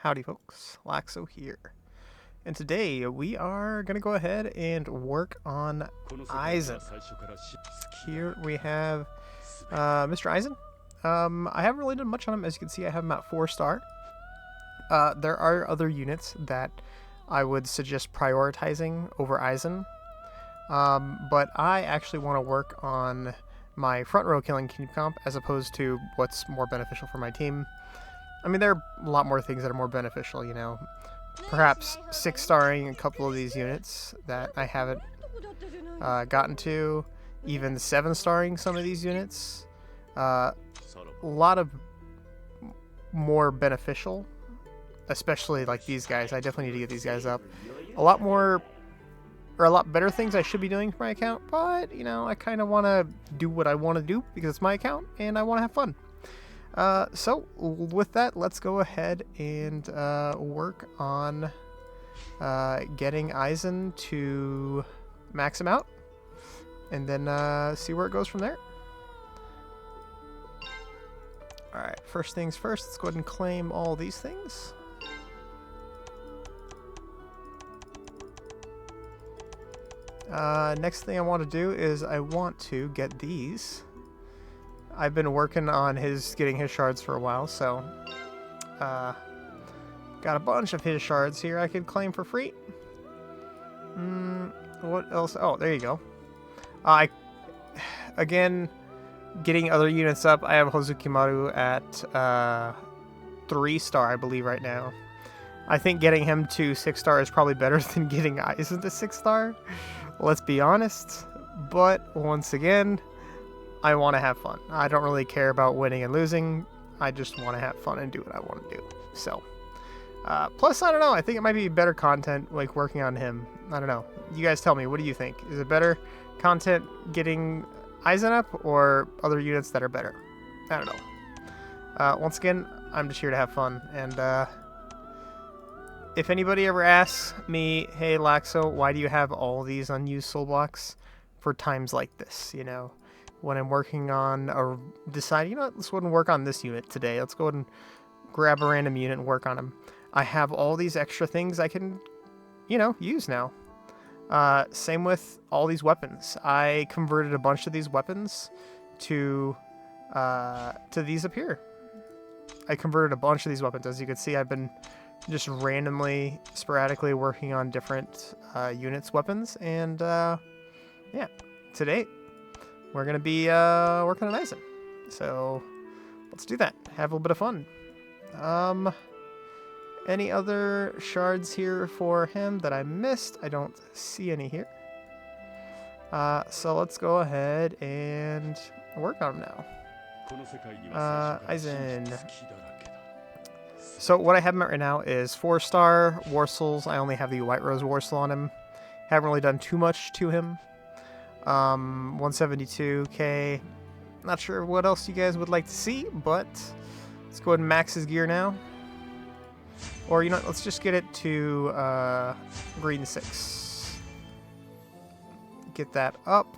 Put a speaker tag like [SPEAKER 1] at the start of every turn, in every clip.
[SPEAKER 1] Howdy folks, Laxo here. And today we are going to go ahead and work on Aizen. Here we have Mr. Aizen. I haven't really done much on him. As you can see, I have him at 4-star. There are other units that I would suggest prioritizing over Aizen. But I actually want to work on my front row killing cube comp as opposed to what's more beneficial for my team. I mean, there are a lot more things that are more beneficial, you know. Perhaps 6-starring a couple of these units that I haven't gotten to, even 7-starring some of these units. A lot of more beneficial, especially like these guys. I definitely need to get these guys up. A lot more, or a lot better things I should be doing for my account, but, you know, I kind of want to do what I want to do because it's my account and I want to have fun. So with that, let's go ahead and work on getting Aizen to max him out, and then see where it goes from there. Alright, first things first, let's go ahead and claim all these things. Next thing I want to do is I want to get these. I've been working on getting his shards for a while, so got a bunch of his shards here I could claim for free. What else? Oh, there you go. Again, getting other units up. I have Hozukimaru at 3-star, I believe, right now. I think getting him to 6-star is probably better than getting Aizen to 6-star. Let's be honest. But once again, I want to have fun. I don't really care about winning and losing. I just want to have fun and do what I want to do. So, plus, I don't know. I think it might be better content, like, working on him. I don't know. You guys tell me. What do you think? Is it better content getting Aizen up or other units that are better? I don't know. Once again, I'm just here to have fun. And, if anybody ever asks me, hey, Laxo, why do you have all these unused soul blocks for times like this, you know? When I'm working on or deciding, you know what, let's go ahead and work on this unit today. Let's go ahead and grab a random unit and work on him. I have all these extra things I can, you know, use now. Same with all these weapons. I converted a bunch of these weapons to these up here. I converted a bunch of these weapons. As you can see, I've been just randomly, sporadically working on different units' weapons. And, yeah, today we're going to be working on Aizen. So let's do that. Have a little bit of fun. Any other shards here for him that I missed? I don't see any here. So let's go ahead and work on him now. Aizen. So what I have him at right now is 4-star Warsouls. I only have the White Rose Warsoul on him. Haven't really done too much to him. 172k. Not sure what else you guys would like to see, but let's go ahead and max his gear now. Or, you know, let's just get it to green 6. Get that up.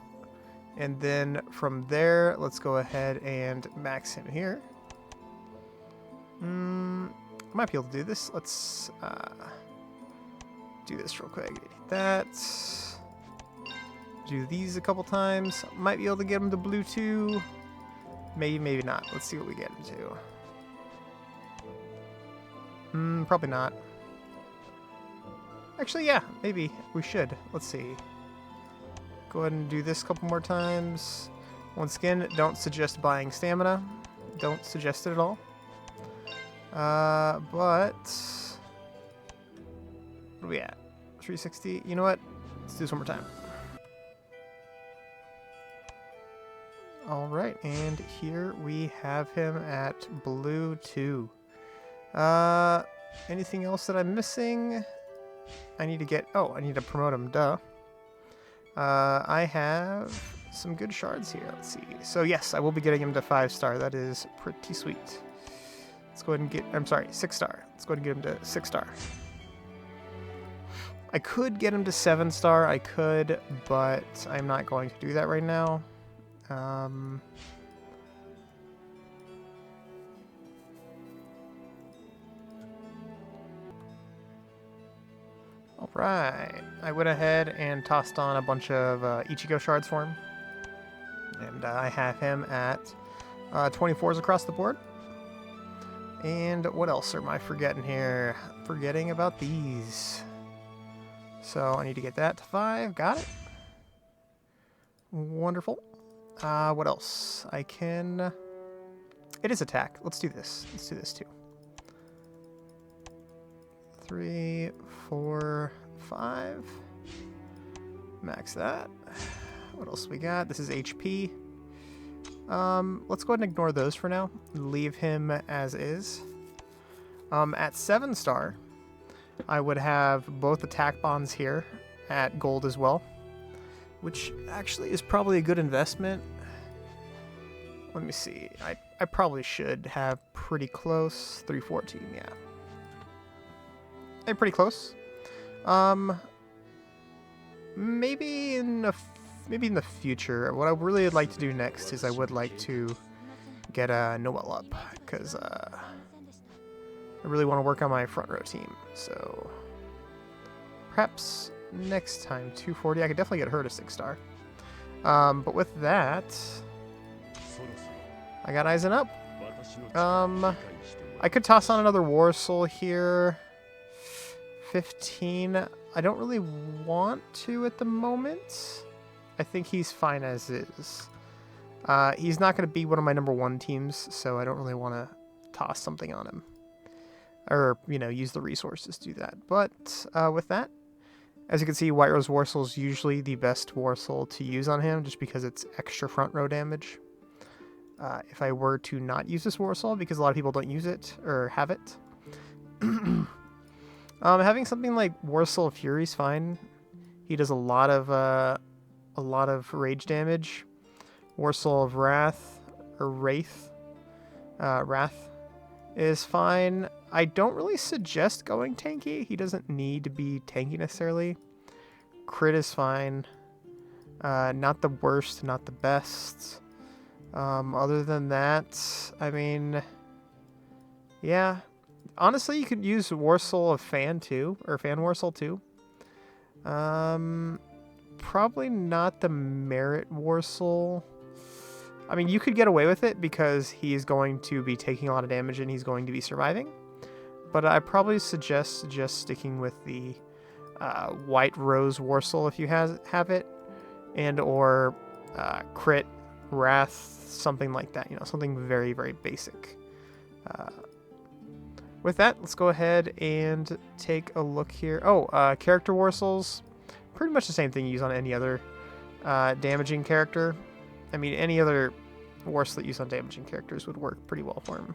[SPEAKER 1] And then from there, let's go ahead and max him here. I might be able to do this. Let's do this real quick. That. Do these a couple times. Might be able to get him to blue 2. Maybe, maybe not. Let's see what we get him to. Probably not. Actually, yeah, maybe we should. Let's see. Go ahead and do this a couple more times. Once again, don't suggest buying stamina. Don't suggest it at all. But what are we at? 360. You know what? Let's do this one more time. Alright, and here we have him at blue 2. Anything else that I'm missing? I need to get... Oh, I need to promote him, duh. I have some good shards here. Let's see. So yes, I will be getting him to 5-star. That is pretty sweet. Let's go ahead and get... I'm sorry, 6-star. Let's go ahead and get him to 6-star. I could get him to 7-star. I could, but I'm not going to do that right now. Right. I went ahead and tossed on a bunch of Ichigo shards for him. And I have him at 24s across the board. And what else am I forgetting here? Forgetting about these. So I need to get that to 5. Got it. Wonderful. What else? I can... It is attack. Let's do this. Let's do this too. 3, 4, 5. Max that. What else we got? This is HP. Let's go ahead and ignore those for now. Leave him as is. At 7-star, I would have both attack bonds here at gold as well, which actually is probably a good investment. Let me see. I probably should have pretty close. 314, yeah. Hey, pretty close. Maybe in the future. What I really would like to do next is I would like to get Noel up, because I really want to work on my front row team. So perhaps next time 240. I could definitely get her to 6-star. But with that, I got Aizen up. I could toss on another Warsoul here. 15. I don't really want to at the moment. I think he's fine as is. He's not going to be one of my number 1 teams, so I don't really want to toss something on him. Or, you know, use the resources to do that. But with that, as you can see, White Rose Warsoul is usually the best Warsoul to use on him, just because it's extra front row damage. If I were to not use this Warsoul, because a lot of people don't use it, or have it, having something like Warsoul Fury is fine. He does a lot of rage damage. Warsoul of Wrath, or Wrath, Wrath is fine. I don't really suggest going tanky. He doesn't need to be tanky necessarily. Crit is fine. Not the worst, not the best. Other than that, I mean, yeah. Honestly, you could use Warsoul of Fan too, or Fan Warsoul too. Probably not the Merit Warsoul. I mean, you could get away with it because he's going to be taking a lot of damage and he's going to be surviving. But I probably suggest just sticking with the White Rose Warsoul if you have it, and or Crit, Wrath, something like that. You know, something very, very basic. With that, let's go ahead and take a look here. Oh, character Warsouls. Pretty much the same thing you use on any other damaging character. I mean, any other Warsoul that used on damaging characters would work pretty well for him.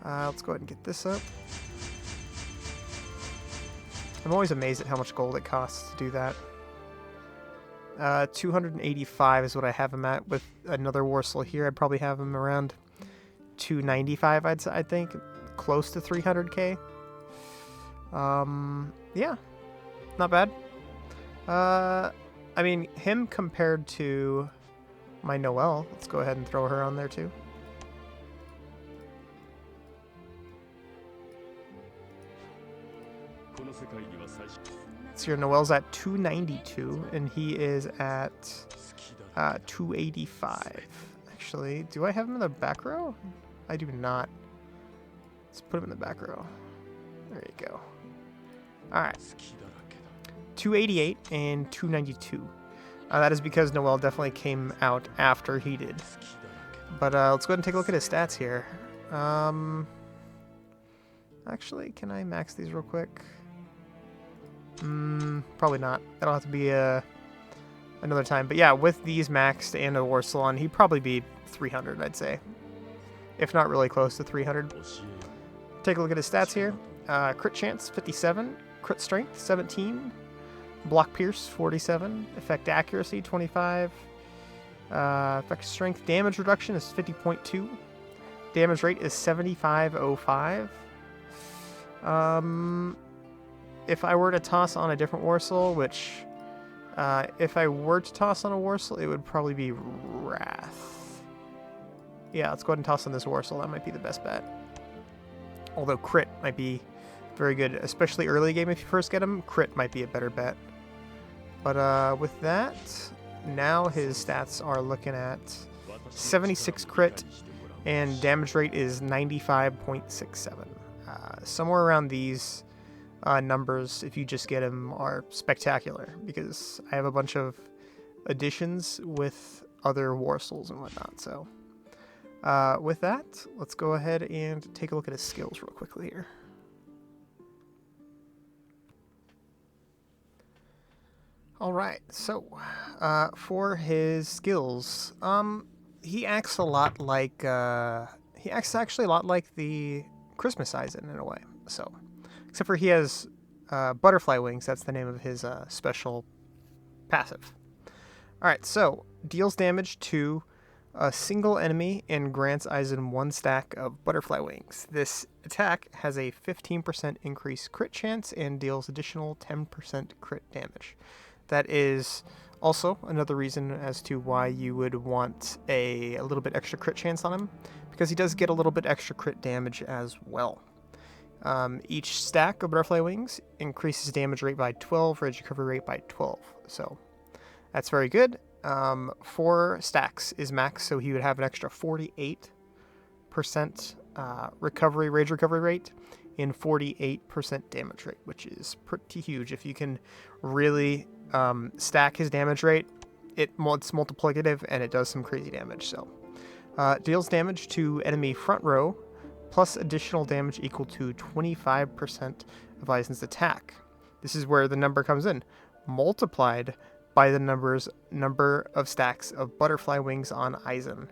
[SPEAKER 1] Let's go ahead and get this up. I'm always amazed at how much gold it costs to do that. 285 is what I have him at. With another Warsoul here, I'd probably have him around 295, I think. Close to 300k. Yeah. Not bad. I mean, him compared to my Noelle, let's go ahead and throw her on there too. So your Noelle's at 292, and he is at 285. Actually, do I have him in the back row? I do not. Let's put him in the back row. There you go. Alright. 288 and 292. That is because Noelle definitely came out after he did. But let's go ahead and take a look at his stats here. Actually, can I max these real quick? Probably not. That'll have to be another time. But yeah, with these maxed and a Warsoul on, he'd probably be 300, I'd say. If not really close to 300. Take a look at his stats here. Crit chance, 57. Crit strength, 17. Block pierce, 47. Effect accuracy, 25. Effect strength damage reduction is 50.2. Damage rate is 75.05. If I were to toss on a different Warsoul, which if I were to toss on a Warsoul, it would probably be Wrath. Yeah, let's go ahead and toss on this Warsoul. That might be the best bet. Although crit might be Very good, especially early game if you first get him. Crit might be a better bet. But with that, now his stats are looking at 76 crit, and damage rate is 95.67. Somewhere around these numbers, if you just get him, are spectacular, because I have a bunch of additions with other Warsouls and whatnot. So with that, let's go ahead and take a look at his skills real quickly here. Alright, so for his skills, he acts a lot like, he acts actually a lot like the Christmas Aizen in a way, so, except for he has butterfly wings. That's the name of his special passive. Alright, so, deals damage to a single enemy and grants Aizen 1 stack of butterfly wings. This attack has a 15% increased crit chance and deals additional 10% crit damage. That is also another reason as to why you would want a little bit extra crit chance on him, because he does get a little bit extra crit damage as well. Each stack of butterfly wings increases damage rate by 12, rage recovery rate by 12. So that's very good. 4 stacks is max, so he would have an extra 48% rage recovery rate and 48% damage rate, which is pretty huge. If you can really stack his damage rate, it's multiplicative and it does some crazy damage. So deals damage to enemy front row plus additional damage equal to 25% of Aizen's attack. This is where the number comes in, multiplied by the number of stacks of butterfly wings on Aizen.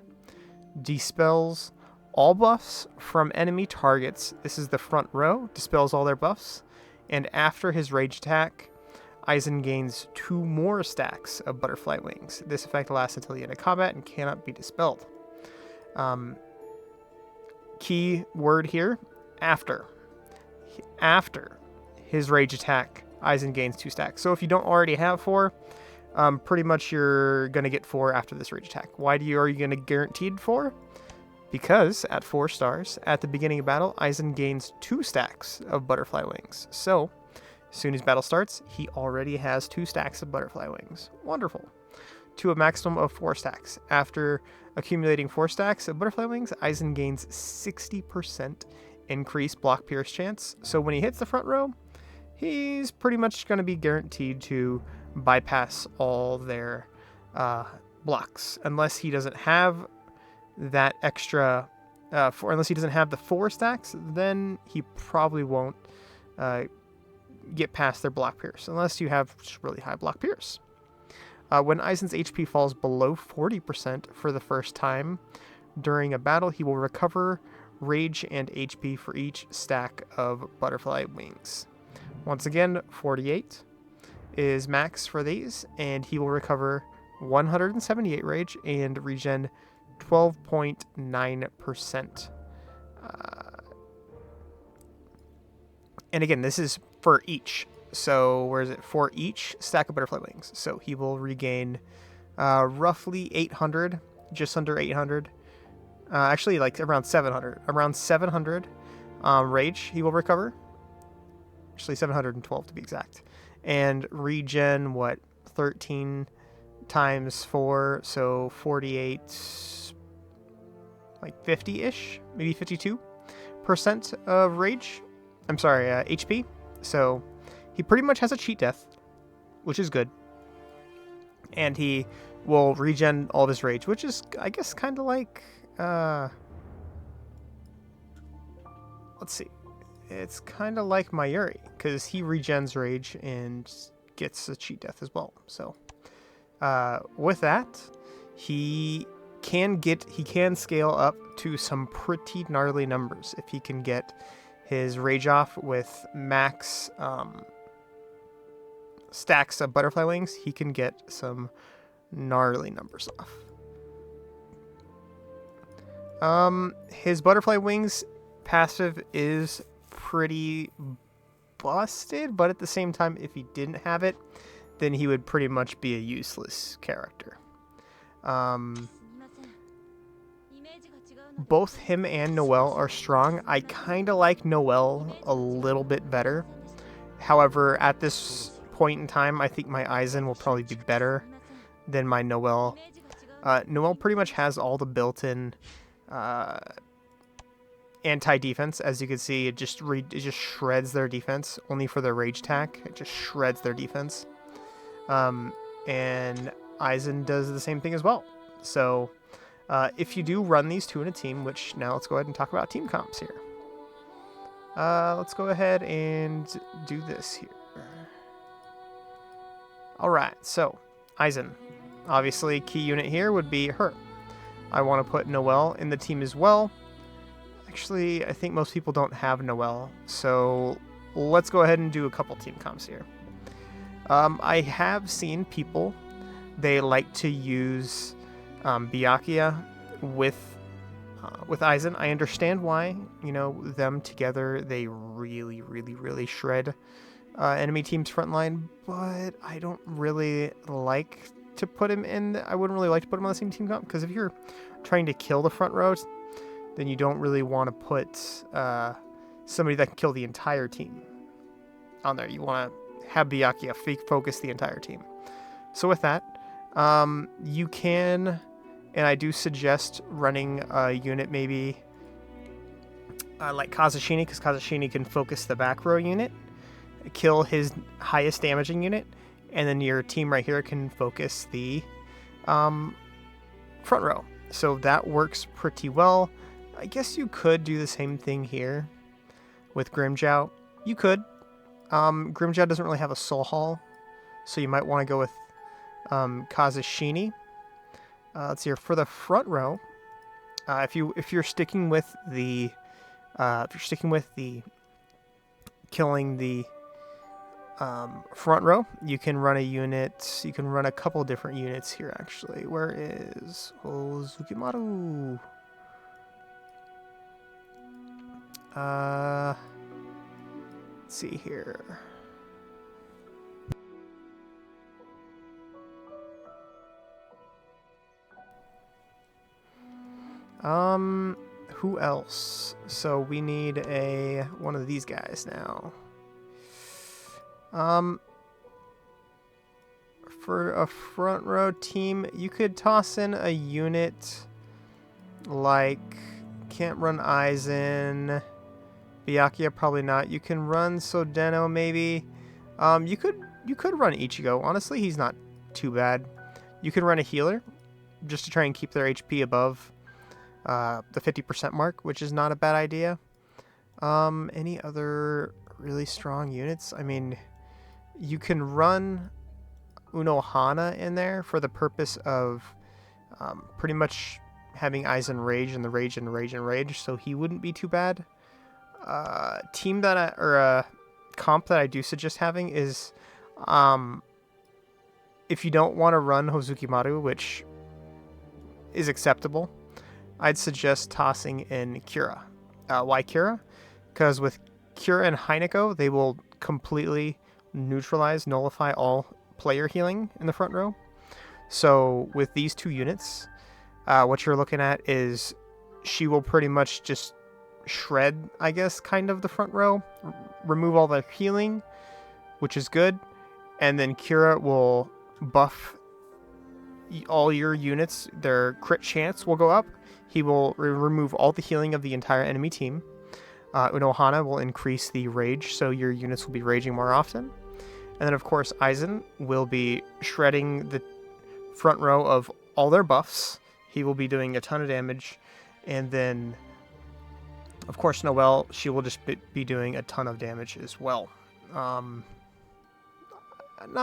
[SPEAKER 1] Dispels all buffs from enemy targets. This is the front row, dispels all their buffs, and after his rage attack, Aizen gains 2 more stacks of butterfly wings. This effect lasts until the end of combat and cannot be dispelled. Key word here, after. After his rage attack, Aizen gains 2 stacks. So if you don't already have 4, pretty much you're going to get 4 after this rage attack. Why are you going to guaranteed 4? Because at 4 stars, at the beginning of battle, Aizen gains 2 stacks of butterfly wings. So as soon as battle starts, he already has 2 stacks of butterfly wings. Wonderful. To a maximum of 4 stacks. After accumulating 4 stacks of butterfly wings, Aizen gains 60% increased block pierce chance. So when he hits the front row, he's pretty much going to be guaranteed to bypass all their blocks. Unless he doesn't have that extra, unless he doesn't have the 4 stacks, then he probably won't get past their block pierce, unless you have really high block pierce. When Aizen's HP falls below 40% for the first time during a battle, he will recover rage and HP for each stack of butterfly wings. Once again, 48 is max for these, and he will recover 178 rage and regen 12.9%. And again, this is for each. So where is it? For each stack of butterfly wings. So he will regain roughly 800, just under 800. Actually, like around 700. Around 700 rage he will recover. Actually, 712 to be exact. And regen, 13 times 4, so 48, like 50-ish, maybe 52% of rage. I'm sorry, HP. So he pretty much has a cheat death, which is good. And he will regen all of his rage, which is, I guess, kind of like, let's see. It's kind of like Mayuri, because he regens rage and gets a cheat death as well. So with that, he can scale up to some pretty gnarly numbers if he can get his rage off with max stacks of butterfly wings. He can get some gnarly numbers off. His butterfly wings passive is pretty busted, but at the same time, if he didn't have it, then he would pretty much be a useless character. both him and Noelle are strong. I kind of like Noelle a little bit better. However, at this point in time, I think my Aizen will probably be better than my Noelle. Noelle pretty much has all the built-in anti-defense. As you can see, it just shreds their defense. Only for the rage attack, it just shreds their defense. And Aizen does the same thing as well. So if you do run these two in a team, which now let's go ahead and talk about team comps here. Let's go ahead and do this here. Alright, so Aizen. Obviously, key unit here would be her. I want to put Noelle in the team as well. Actually, I think most people don't have Noelle, so let's go ahead and do a couple team comps here. I have seen people, they like to use Byakuya with Aizen. I understand why. You know, them together, they really shred enemy team's front line, but I don't really like to put him in. I wouldn't really like to put him on the same team comp, because if you're trying to kill the front row, then you don't really want to put somebody that can kill the entire team on there. You want to have Byakuya focus the entire team. So with that, you can, and I do suggest running a unit maybe like Kazushini, because Kazushini can focus the back row unit, kill his highest damaging unit, and then your team right here can focus the front row. So that works pretty well. I guess you could do the same thing here with Grimmjow. You could. Grimmjow doesn't really have a soul haul, so you might want to go with Kazushini. Let's see here for the front row. If you're sticking with the killing the front row, you can run a unit. You can run a couple different units here actually. Where is Zukimaru? Let's see here. Who else? So we need one of these guys now. For a front row team, you could toss in a unit like, can't run Aizen. Byakuya probably not. You can run Sodeno maybe. You could run Ichigo. Honestly, he's not too bad. You can run a healer just to try and keep their HP above the 50% mark, which is not a bad idea. Any other really strong units? I mean, you can run Unohana in there for the purpose of pretty much having Aizen rage and the rage and rage and rage, so he wouldn't be too bad. Comp that I do suggest having is if you don't want to run Hozukimaru, which is acceptable, I'd suggest tossing in Kira. Why Kira? Because with Kira and Hinako, they will completely nullify all player healing in the front row. So with these two units, what you're looking at is she will pretty much just shred, I guess, kind of the front row, remove all the healing, which is good, and then Kira will buff all your units. Their crit chance will go up. He will remove all the healing of the entire enemy team. Unohana will increase the rage, so your units will be raging more often. And then, of course, Aizen will be shredding the front row of all their buffs. He will be doing a ton of damage. And then, of course, Noelle, she will just be doing a ton of damage as well. Not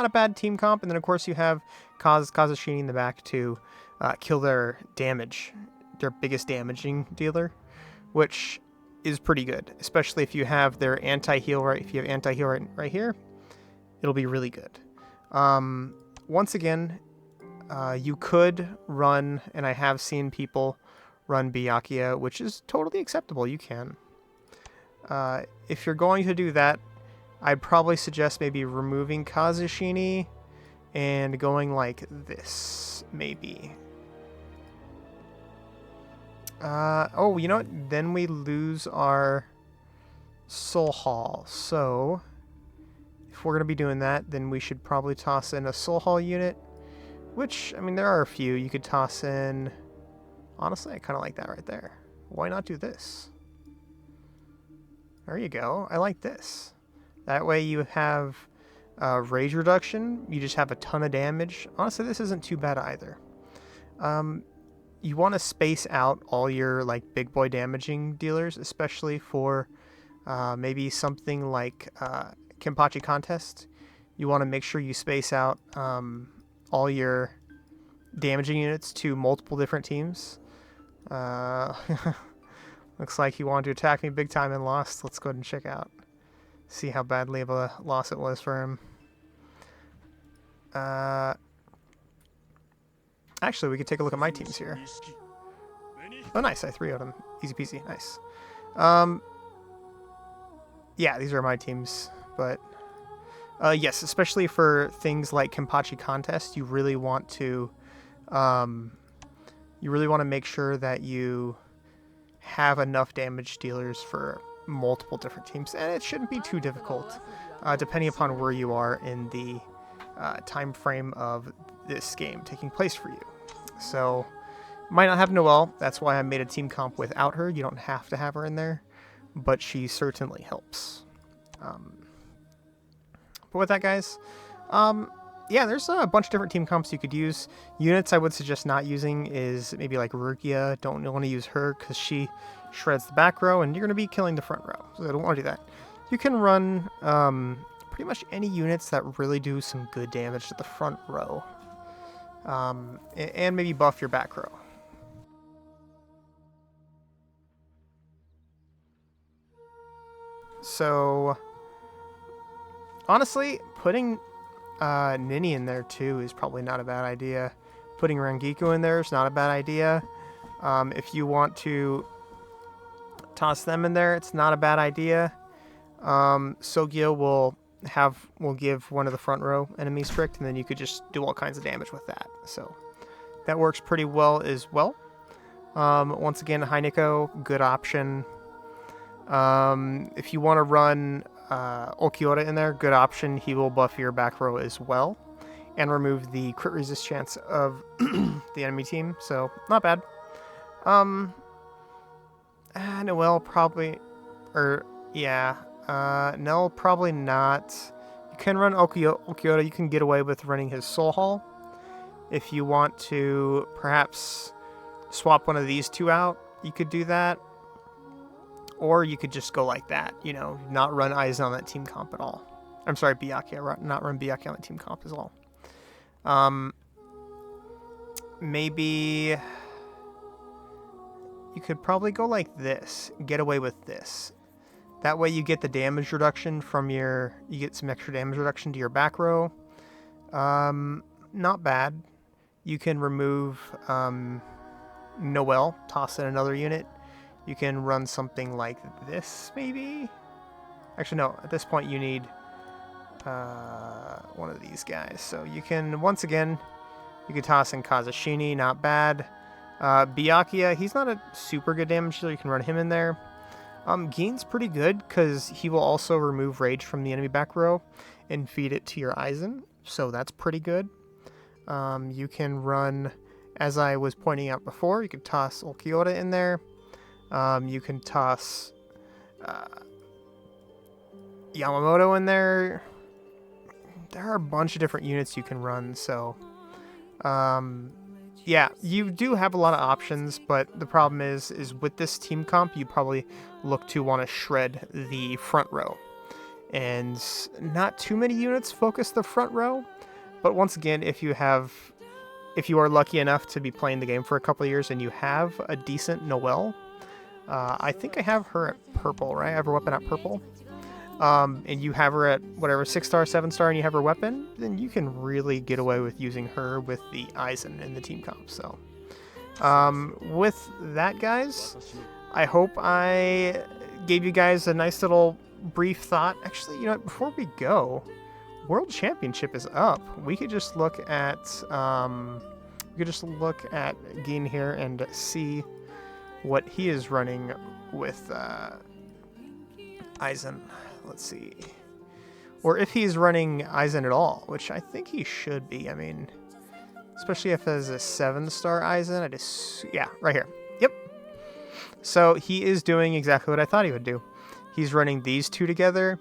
[SPEAKER 1] a bad team comp. And then, of course, you have Kazushini in the back to kill their damage, their biggest damaging dealer, which is pretty good, especially if you have their anti-heal right. If you have anti-heal right here, it'll be really good. Once again, you could run, and I have seen people run Byakuya, which is totally acceptable. You can. If you're going to do that, I'd probably suggest maybe removing Kazushini and going like this, maybe. Oh, you know what? Then we lose our Soul Hall. So, if we're going to be doing that, then we should probably toss in a Soul Hall unit. Which, I mean, there are a few. You could toss in... Honestly, I kind of like that right there. Why not do this? There you go. I like this. That way you have rage reduction. You just have a ton of damage. Honestly, this isn't too bad either. You want to space out all your like big boy damaging dealers, especially for maybe something like Kenpachi Contest. You want to make sure you space out all your damaging units to multiple different teams. Looks like he wanted to attack me big time and lost. Let's go ahead and check out. See how badly of a loss it was for him. Actually, we could take a look at my teams here. Oh, nice. I 3-0'd him. Easy peasy. Nice. Yeah, these are my teams. But, yes, especially for things like Kenpachi Contest, you really want to make sure that you have enough damage dealers for multiple different teams. And it shouldn't be too difficult, depending upon where you are in the time frame of this game taking place for you. So, might not have Noelle. That's why I made a team comp without her. You don't have to have her in there, but she certainly helps. But with that, guys, yeah, there's a bunch of different team comps you could use. Units I would suggest not using is maybe like Rukia. Don't want to use her because she shreds the back row, and you're going to be killing the front row. So I don't want to do that. You can run pretty much any units that really do some good damage to the front row. And maybe buff your back row. So, honestly, putting Nini in there too is probably not a bad idea. Putting Rangiku in there is not a bad idea. If you want to toss them in there, it's not a bad idea. Sogyo will give one of the front row enemies strict, and then you could just do all kinds of damage with that. So that works pretty well as well. Once again, Heineko, good option. If you want to run Okiura in there, good option. He will buff your back row as well and remove the crit resist chance of the enemy team, so not bad. Noelle probably, Nell probably not. You can run Okiura. You can get away with running his Soul Hall. If you want to perhaps swap one of these two out, you could do that. Or you could just go like that, you know, not run Aizen on that team comp at all. I'm sorry, Byakuya, not run Byakuya on that team comp as well. Maybe you could probably go like this, get away with this. That way you get the damage reduction from you get some extra damage reduction to your back row. Not bad. You can remove Noelle, toss in another unit. You can run something like this, maybe? Actually, no. At this point, you need one of these guys. So you can, once again, you could toss in Kazushini, not bad. Byakuya, he's not a super good damage dealer. You can run him in there. Gein's pretty good because he will also remove rage from the enemy back row and feed it to your Aizen. So that's pretty good. You can run, as I was pointing out before, you could toss Okiura in there. You can toss Yamamoto in there. There are a bunch of different units you can run, so yeah, you do have a lot of options, but the problem is with this team comp, you probably look to want to shred the front row. And not too many units focus the front row, but once again, if you are lucky enough to be playing the game for a couple of years and you have a decent Noelle, I think I have her at purple, right? I have her weapon at purple. And you have her at whatever 6-star, 7-star, and you have her weapon, then you can really get away with using her with the Aizen in the team comp. So, with that, guys, I hope I gave you guys a nice little brief thought. Actually, you know what? Before we go, World Championship is up. We could just look at Gein here and see what he is running with Aizen. Let's see. Or if he's running Aizen at all, which I think he should be. I mean, especially if there's a 7-star Aizen. Yeah, right here. Yep. So he is doing exactly what I thought he would do. He's running these two together.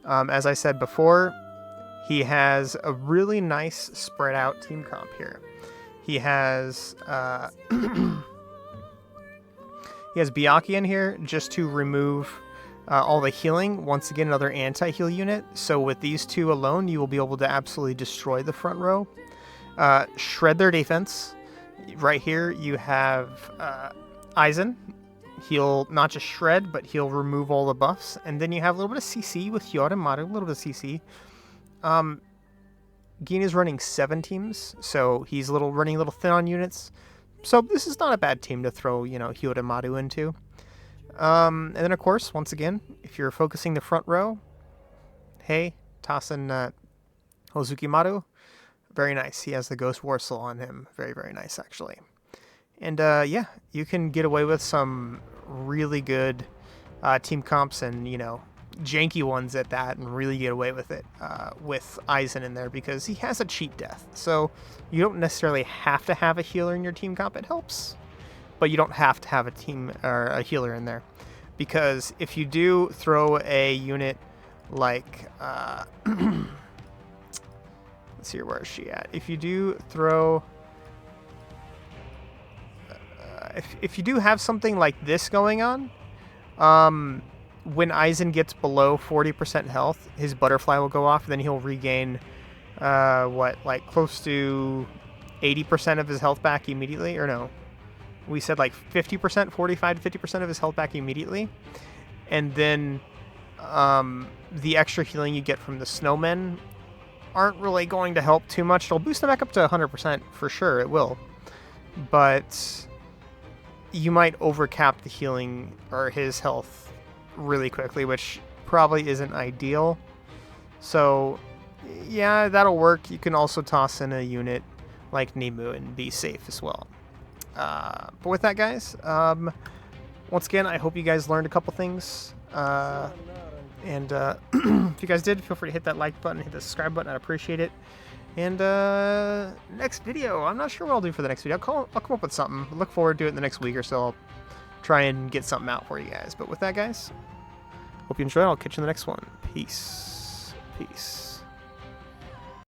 [SPEAKER 1] As I said before, he has a really nice spread out team comp here. He has he has Byakuya in here just to remove all the healing. Once again, another anti-heal unit. So with these two alone, you will be able to absolutely destroy the front row. Shred their defense. Right here, you have Aizen. He'll not just shred, but he'll remove all the buffs. And then you have a little bit of CC with Yoremaru, a little bit of CC. Gin is running 7 teams, so he's running a little thin on units. So this is not a bad team to throw, Yoremaru into. And then, of course, once again, if you're focusing the front row, hey, toss in Hozukimaru. Very nice. He has the Ghost Warsoul on him. Very, very nice, actually. And, yeah, you can get away with some really good team comps and, janky ones at that and really get away with it with Aizen in there because he has a cheat death. So you don't necessarily have to have a healer in your team comp. It helps. But you don't have to have a team or a healer in there, because if you do throw a unit like let's see, where is she at? If you do throw if you do have something like this going on, when Aizen gets below 40% health, his butterfly will go off, and then he'll regain close to 80% of his health back immediately, or no? We said like 50%, 45 to 50% of his health back immediately. And then the extra healing you get from the snowmen aren't really going to help too much. It'll boost him back up to 100% for sure, it will. But you might overcap the healing or his health really quickly, which probably isn't ideal. So yeah, that'll work. You can also toss in a unit like Nemu and be safe as well. But with that, guys, once again, I hope you guys learned a couple things. And if you guys did, feel free to hit that like button, hit the subscribe button. I'd appreciate it. And next video, I'm not sure what I'll do for the next video. I'll come up with something. Look forward to it in the next week or so. I'll try and get something out for you guys. But with that, guys, hope you enjoyed. I'll catch you in the next one. Peace. Peace.